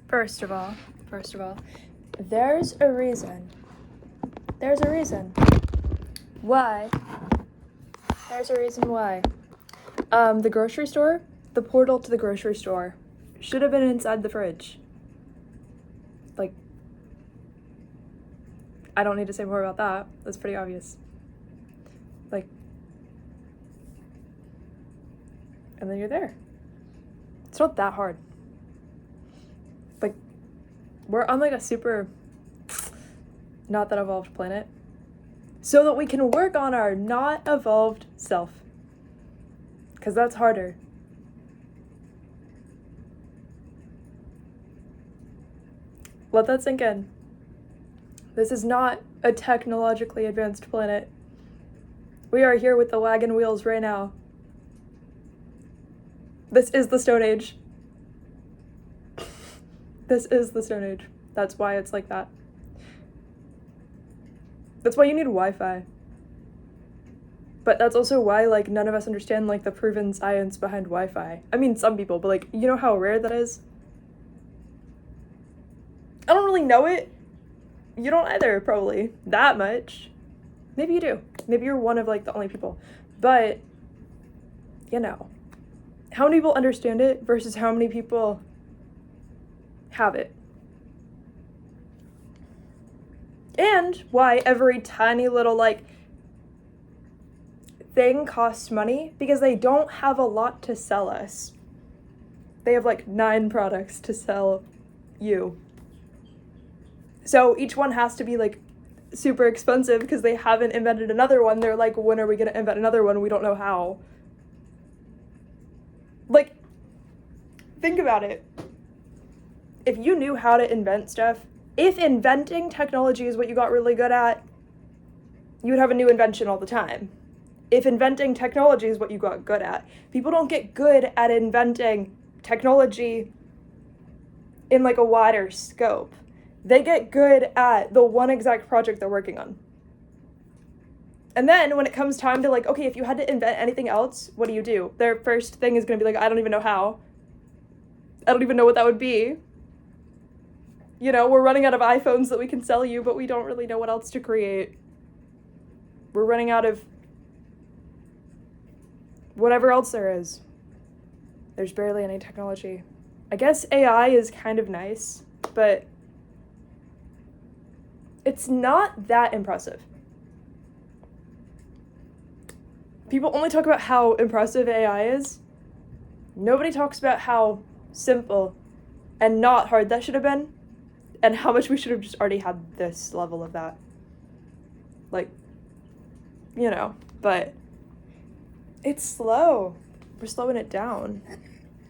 First of all, there's a reason. There's a reason. Why? There's a reason why. The grocery store, the portal to the grocery store should have been inside the fridge. Like, I don't need to say more about that. That's pretty obvious. Like, and then you're there. It's not that hard. Like, we're on like a super not that evolved planet so that we can work on our not evolved self. Because that's harder. Let that sink in. This is not a technologically advanced planet. We are here with the wagon wheels right now. This is the Stone Age. This is the Stone Age. That's why it's like that. That's why you need Wi-Fi. But that's also why, like, none of us understand, like, the proven science behind Wi-Fi. I mean, some people, but, like, you know how rare that is? I don't really know it. You don't either, probably. That much. Maybe you do. Maybe you're one of, like, the only people. But, you know. How many people understand it versus how many people have it? And why every tiny little, like, thing costs money, because they don't have a lot to sell us. They have like 9 products to sell you. So each one has to be like super expensive because they haven't invented another one. They're like, when are we going to invent another one? We don't know how. Like, think about it. If you knew how to invent stuff, if inventing technology is what you got really good at, you would have a new invention all the time. If inventing technology is what you got good at, people don't get good at inventing technology in like a wider scope. They get good at the one exact project they're working on. And then when it comes time to like, okay, if you had to invent anything else, what do? Their first thing is going to be like, I don't even know how. I don't even know what that would be. You know, we're running out of iPhones that we can sell you, but we don't really know what else to create. We're running out of whatever else there is. There's barely any technology. I guess AI is kind of nice, but it's not that impressive. People only talk about how impressive AI is. Nobody talks about how simple and not hard that should have been, and how much we should have just already had this level of that. Like, you know, but it's slow. We're slowing it down.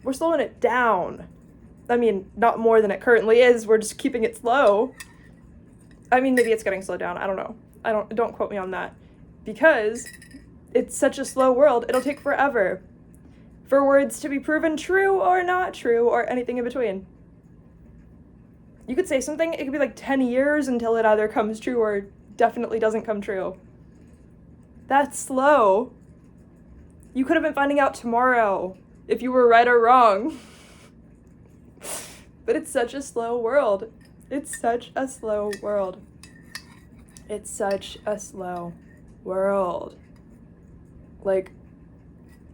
We're slowing it down. I mean, not more than it currently is. We're just keeping it slow. I mean, maybe it's getting slowed down. I don't know. Don't quote me on that. Because it's such a slow world, it'll take forever for words to be proven true or not true or anything in between. You could say something, it could be like 10 years until it either comes true or definitely doesn't come true. That's slow. You could have been finding out tomorrow if you were right or wrong. But it's such a slow world. It's such a slow world. It's such a slow world. Like,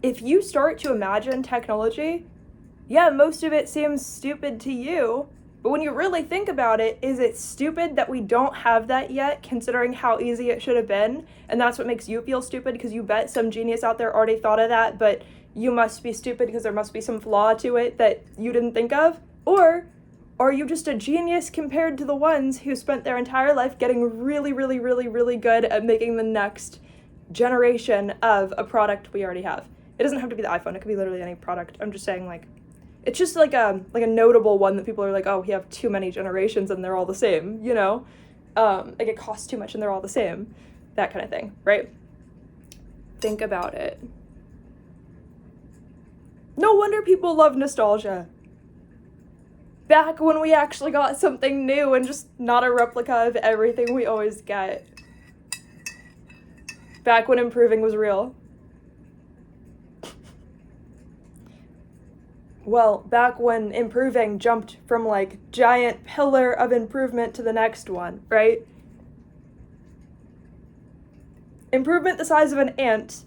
if you start to imagine technology, yeah, most of it seems stupid to you, but when you really think about it, is it stupid that we don't have that yet, considering how easy it should have been? And that's what makes you feel stupid, because you bet some genius out there already thought of that, but you must be stupid because there must be some flaw to it that you didn't think of? Or are you just a genius compared to the ones who spent their entire life getting really, really, really, really good at making the next generation of a product we already have? It doesn't have to be the iPhone. It could be literally any product. I'm just saying, like, it's just like a notable one that people are like, oh, we have too many generations and they're all the same, you know? Like, it costs too much and they're all the same. That kind of thing, right? Think about it. No wonder people love nostalgia. Back when we actually got something new and just not a replica of everything we always get. Back when improving was real. Well, back when improving jumped from like giant pillar of improvement to the next one, right? Improvement the size of an ant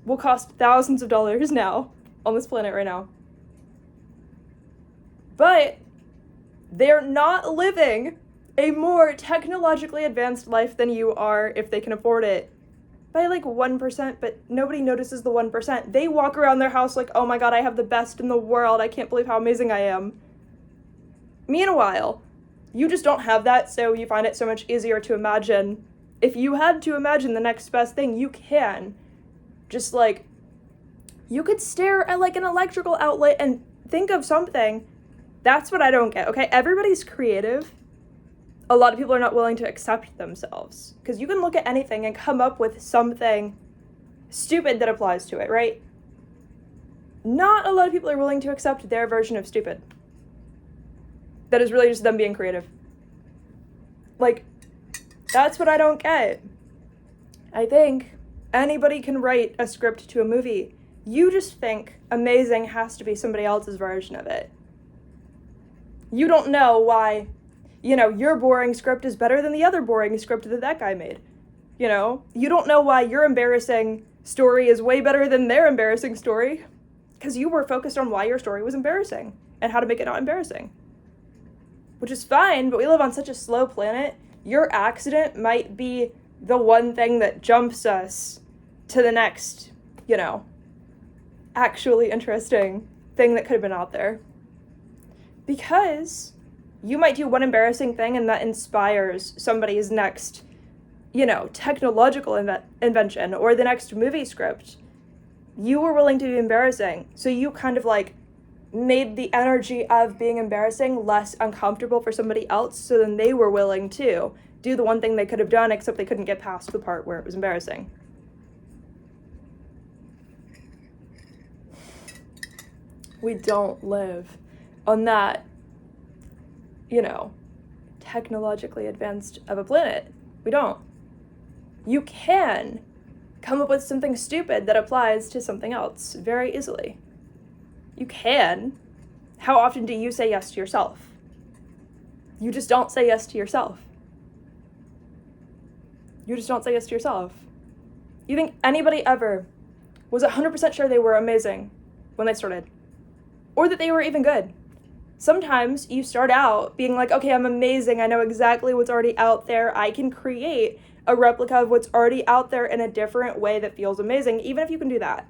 will cost thousands of dollars now on this planet right now. But they're not living a more technologically advanced life than you are if they can afford it. By like 1%, but nobody notices the 1%. They walk around their house like, oh my god, I have the best in the world. I can't believe how amazing I am. Meanwhile, you just don't have that, so you find it so much easier to imagine. If you had to imagine the next best thing, you can. Just like, you could stare at like an electrical outlet and think of something. That's what I don't get, okay? Everybody's creative. A lot of people are not willing to accept themselves. Because you can look at anything and come up with something stupid that applies to it, right? Not a lot of people are willing to accept their version of stupid. That is really just them being creative. Like, that's what I don't get. I think anybody can write a script to a movie. You just think amazing has to be somebody else's version of it. You don't know why, your boring script is better than the other boring script that guy made. You don't know why your embarrassing story is way better than their embarrassing story. Because you were focused on why your story was embarrassing and how to make it not embarrassing. Which is fine, but we live on such a slow planet. Your accident might be the one thing that jumps us to the next, actually interesting thing that could have been out there. Because you might do one embarrassing thing and that inspires somebody's next, technological invention or the next movie script. You were willing to be embarrassing, so you kind of like made the energy of being embarrassing less uncomfortable for somebody else, so then they were willing to do the one thing they could have done, except they couldn't get past the part where it was embarrassing. We don't live on that, technologically advanced of a planet. We don't. You can come up with something stupid that applies to something else very easily. You can. How often do you say yes to yourself? You just don't say yes to yourself. You just don't say yes to yourself. You think anybody ever was 100% sure they were amazing when they started? Or that they were even good? Sometimes you start out being like, okay, I'm amazing. I know exactly what's already out there. I can create a replica of what's already out there in a different way that feels amazing, even if you can do that.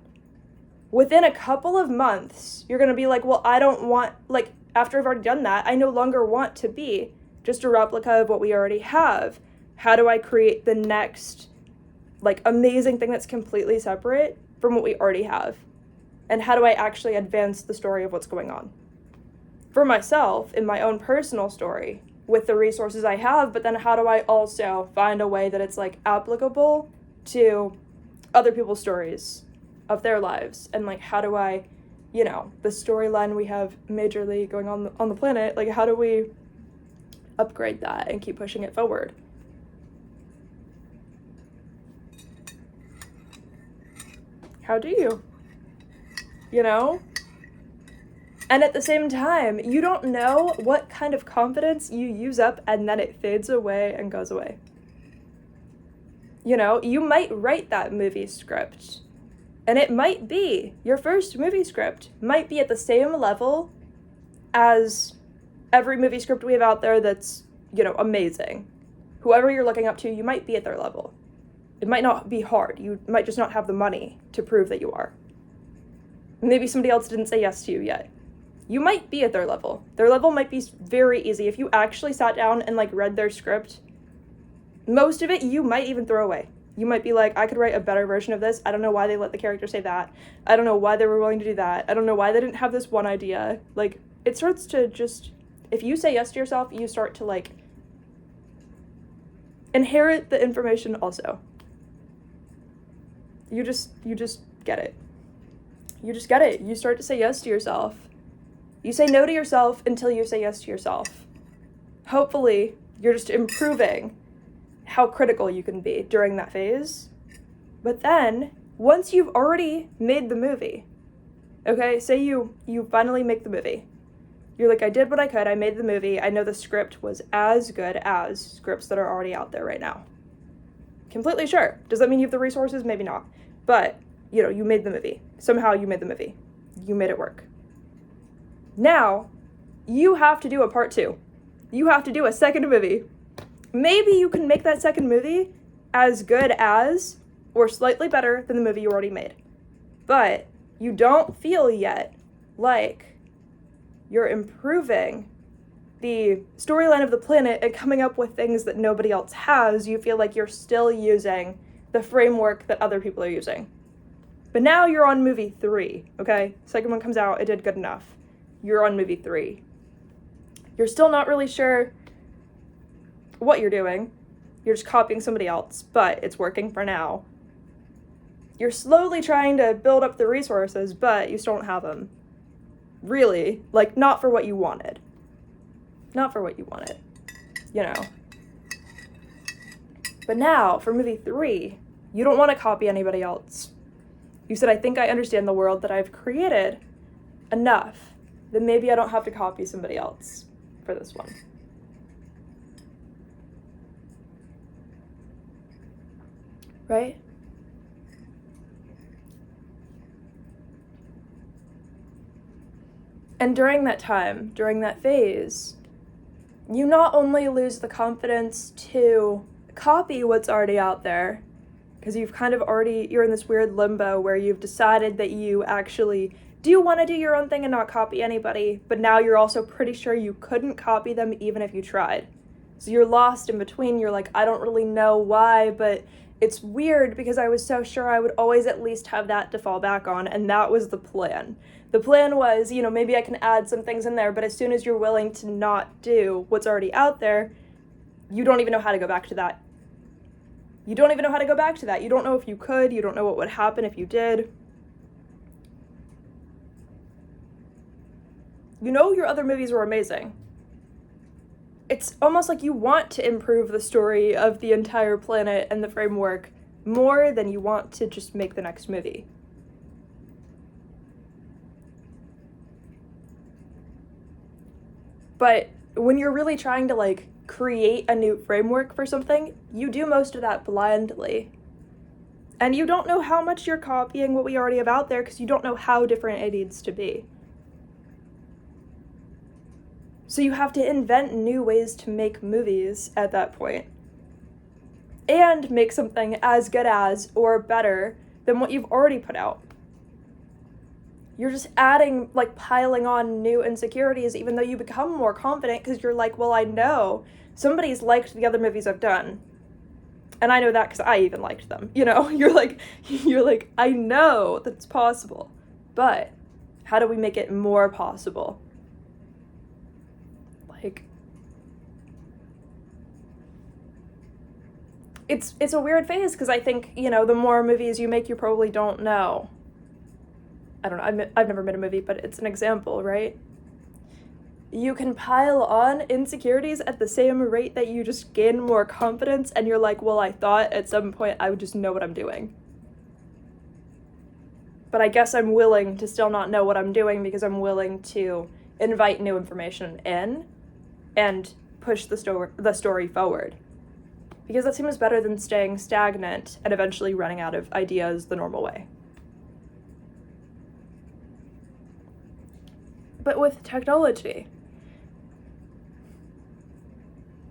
Within a couple of months, you're going to be like, well, I don't want, after I've already done that, I no longer want to be just a replica of what we already have. How do I create the next, amazing thing that's completely separate from what we already have? And how do I actually advance the story of what's going on? For myself, in my own personal story, with the resources I have, but then how do I also find a way that it's, applicable to other people's stories of their lives? And, how do I, the storyline we have majorly going on the planet, how do we upgrade that and keep pushing it forward? How do you? And at the same time, you don't know what kind of confidence you use up and then it fades away and goes away. You might write that movie script, and it might be, your first movie script might be at the same level as every movie script we have out there that's, amazing. Whoever you're looking up to, you might be at their level. It might not be hard. You might just not have the money to prove that you are. Maybe somebody else didn't say yes to you yet. You might be at their level. Their level might be very easy. If you actually sat down and read their script, most of it you might even throw away. You might be like, I could write a better version of this. I don't know why they let the character say that. I don't know why they were willing to do that. I don't know why they didn't have this one idea. It starts to just, if you say yes to yourself, you start to inherit the information also. You just get it. You just get it. You start to say yes to yourself. You say no to yourself until you say yes to yourself. Hopefully, you're just improving how critical you can be during that phase. But then, once you've already made the movie, Okay, say you finally make the movie. You're like, I did what I could, I made the movie, I know the script was as good as scripts that are already out there right now. Completely sure. Does that mean you have the resources? Maybe not. But, you made the movie. Somehow you made the movie. You made it work. Now, you have to do a part 2. You have to do a second movie. Maybe you can make that second movie as good as, or slightly better than the movie you already made. But you don't feel yet like you're improving the storyline of the planet and coming up with things that nobody else has. You feel like you're still using the framework that other people are using. But now you're on movie 3, okay? Second one comes out, it did good enough. You're on movie 3. You're still not really sure what you're doing. You're just copying somebody else, but it's working for now. You're slowly trying to build up the resources, but you still don't have them. Really, like, not for what you wanted. Not for what you wanted, But now, for movie 3, you don't want to copy anybody else. You said, I think I understand the world that I've created enough that maybe I don't have to copy somebody else for this one. Right? And during that time, during that phase, you not only lose the confidence to copy what's already out there, because you're in this weird limbo where you've decided that you actually do want to do your own thing and not copy anybody, but now you're also pretty sure you couldn't copy them even if you tried. So you're lost in between. You're like, I don't really know why, but it's weird because I was so sure I would always at least have that to fall back on, and that was the plan. The plan was, maybe I can add some things in there, but as soon as you're willing to not do what's already out there, you don't even know how to go back to that. You don't even know how to go back to that. You don't know if you could. You don't know what would happen if you did. Your other movies were amazing. It's almost like you want to improve the story of the entire planet and the framework more than you want to just make the next movie. But when you're really trying to, create a new framework for something, you do most of that blindly. And you don't know how much you're copying what we already have out there because you don't know how different it needs to be. So you have to invent new ways to make movies at that point. And make something as good as or better than what you've already put out. You're just adding, piling on new insecurities, even though you become more confident because you're like, well, I know somebody's liked the other movies I've done. And I know that because I even liked them, You're like, I know that's possible. But how do we make it more possible? It's a weird phase because I think, the more movies you make, you probably don't know. I don't know, I've never made a movie, but it's an example, right? You can pile on insecurities at the same rate that you just gain more confidence, and you're like, well, I thought at some point I would just know what I'm doing. But I guess I'm willing to still not know what I'm doing because I'm willing to invite new information in and push the story forward. Because that seems better than staying stagnant and eventually running out of ideas the normal way. But with technology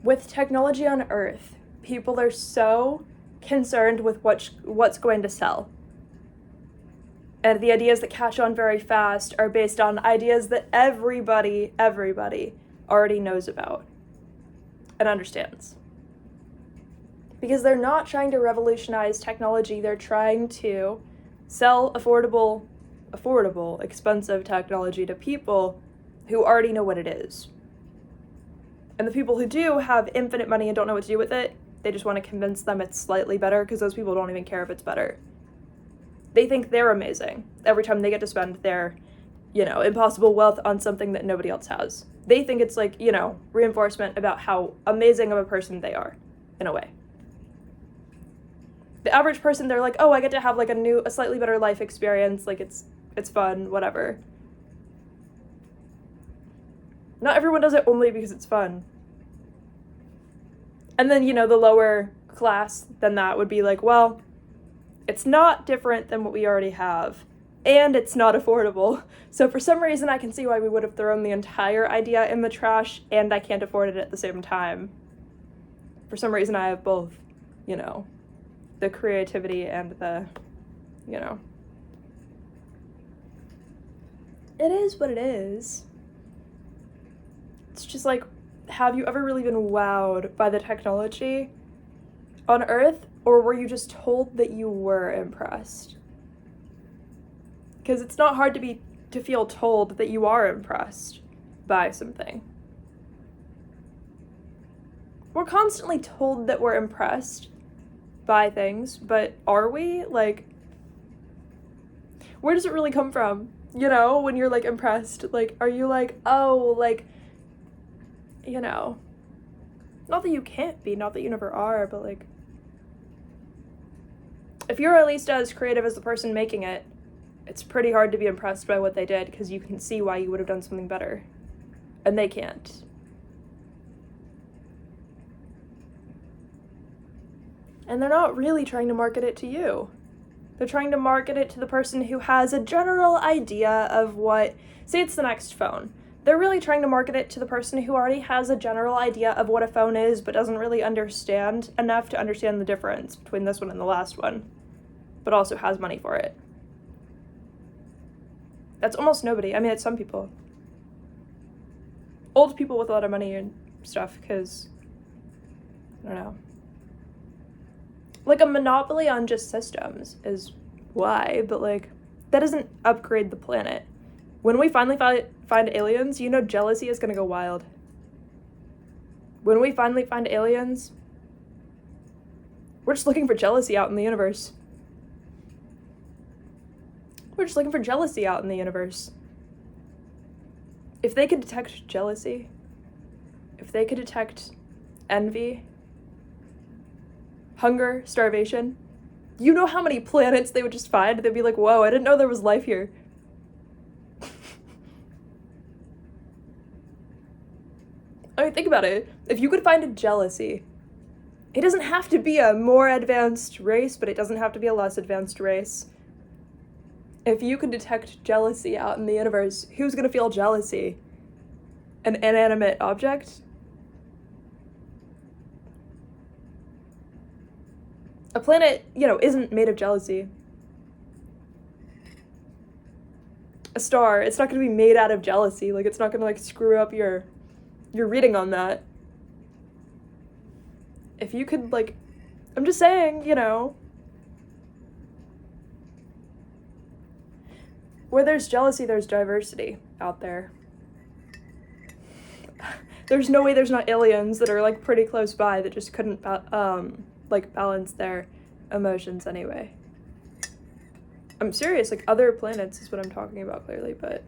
on Earth, people are so concerned with what's going to sell. And the ideas that catch on very fast are based on ideas that everybody already knows about and understands. Because they're not trying to revolutionize technology, they're trying to sell affordable, expensive technology to people who already know what it is. And the people who do have infinite money and don't know what to do with it, they just want to convince them it's slightly better because those people don't even care if it's better. They think they're amazing every time they get to spend their, impossible wealth on something that nobody else has. They think it's reinforcement about how amazing of a person they are, in a way. The average person, they're like, oh, I get to have a slightly better life experience, it's it's fun, whatever. Not everyone does it only because it's fun. And then, the lower class than that would be like, well, it's not different than what we already have, and it's not affordable. So for some reason, I can see why we would have thrown the entire idea in the trash, and I can't afford it at the same time. For some reason, I have both, the creativity and the, It is what it is. It's just like, have you ever really been wowed by the technology on Earth, or were you just told that you were impressed? Because it's not hard to feel told that you are impressed by something. We're constantly told that we're impressed by things, but are we? Like, where does it really come from? When you're like impressed, like, are you like, oh, like, not that you can't be, not that you never are, but like, if you're at least as creative as the person making it, it's pretty hard to be impressed by what they did, because you can see why you would have done something better. And they can't. And they're not really trying to market it to you. They're trying to market it to the person who has a general idea of what, say it's the next phone. They're really trying to market it to the person who already has a general idea of what a phone is, but doesn't really understand enough to understand the difference between this one and the last one, but also has money for it. That's almost nobody. I mean, it's some people. Old people with a lot of money and stuff, because, I don't know. Like, a monopoly on just systems is why, but like, that doesn't upgrade the planet. When we finally find aliens, jealousy is gonna go wild. When we finally find aliens, we're just looking for jealousy out in the universe. We're just looking for jealousy out in the universe. If they could detect jealousy, if they could detect envy, hunger, starvation, you know how many planets they would just find? They'd be like, whoa, I didn't know there was life here. I mean, think about it. If you could find a jealousy, it doesn't have to be a more advanced race, but it doesn't have to be a less advanced race. If you could detect jealousy out in the universe, who's gonna feel jealousy? An inanimate object? A planet, isn't made of jealousy. A star, it's not gonna be made out of jealousy. Like, it's not gonna, like, screw up your reading on that. If you could, like, I'm just saying, where there's jealousy, there's diversity out there. There's no way there's not aliens that are, like, pretty close by that just couldn't, balance their emotions anyway. I'm serious, like, other planets is what I'm talking about, clearly, but,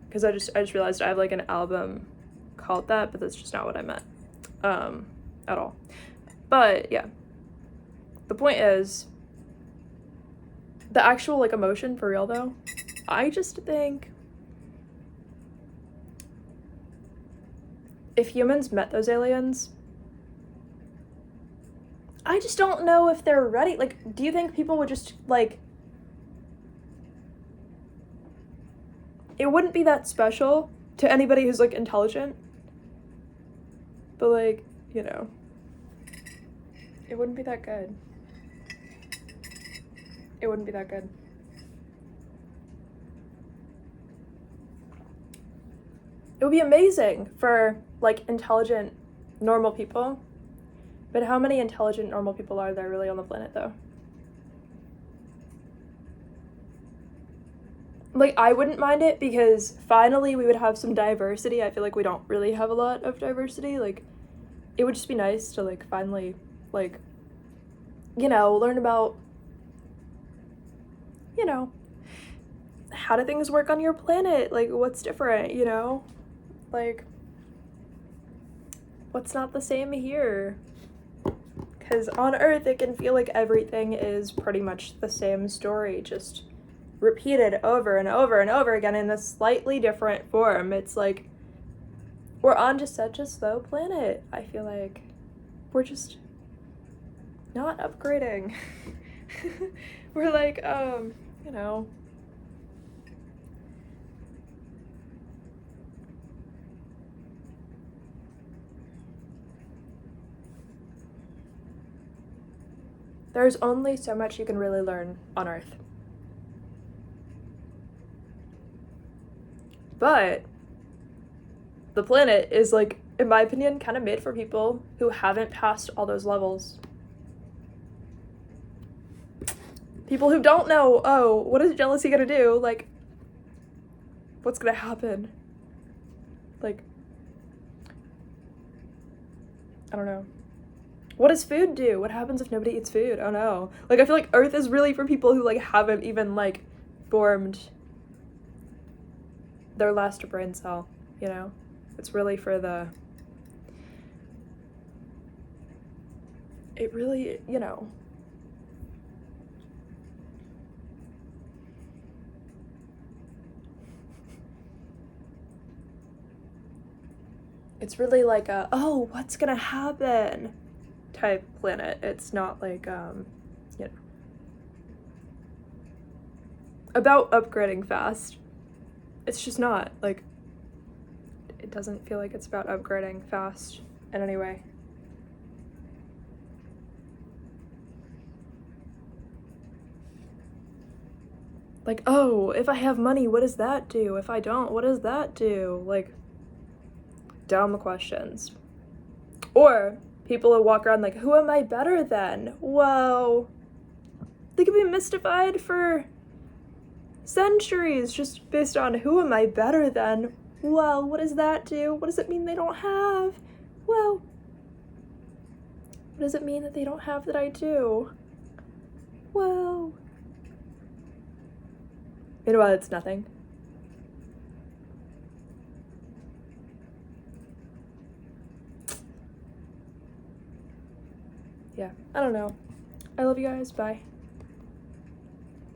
because I just realized I have, like, an album called that, but that's just not what I meant, at all. But, yeah. The point is, the actual, like, emotion, for real, though, I just think if humans met those aliens, I just don't know if they're ready. Like, do you think people would just, like, it wouldn't be that special to anybody who's, like, intelligent, but, like, it wouldn't be that good. It wouldn't be that good. It would be amazing for, like, intelligent, normal people. But how many intelligent, normal people are there really on the planet, though? Like, I wouldn't mind it, because finally we would have some diversity. I feel like we don't really have a lot of diversity. Like, it would just be nice to, like, finally, like, learn about, how do things work on your planet? Like, what's different, Like, what's not the same here? Because on Earth, it can feel like everything is pretty much the same story, just repeated over and over and over again in a slightly different form. It's like we're on just such a slow planet. I feel like we're just not upgrading. We're like, you know, there's only so much you can really learn on Earth. But the planet is, like, in my opinion, kind of made for people who haven't passed all those levels. People who don't know, oh, what is jealousy gonna do? Like, what's gonna happen? Like, I don't know. What does food do? What happens if nobody eats food? Oh no. Like, I feel like Earth is really for people who, like, haven't even, like, formed their last brain cell, you know? It's really for the... It really, you know... It's really like a, oh, what's gonna happen type planet. It's not like, you know, about upgrading fast. It's just not, like, it doesn't feel like it's about upgrading fast in any way. Like, oh, if I have money, what does that do? If I don't, what does that do? Like, dumb questions. Or people who walk around like, who am I better than? Whoa. They could be mystified for centuries just based on who am I better than? Whoa, what does that do? What does it mean they don't have? Whoa. What does it mean that they don't have that I do? Whoa. Meanwhile, it's nothing. Yeah, I don't know. I love you guys. Bye.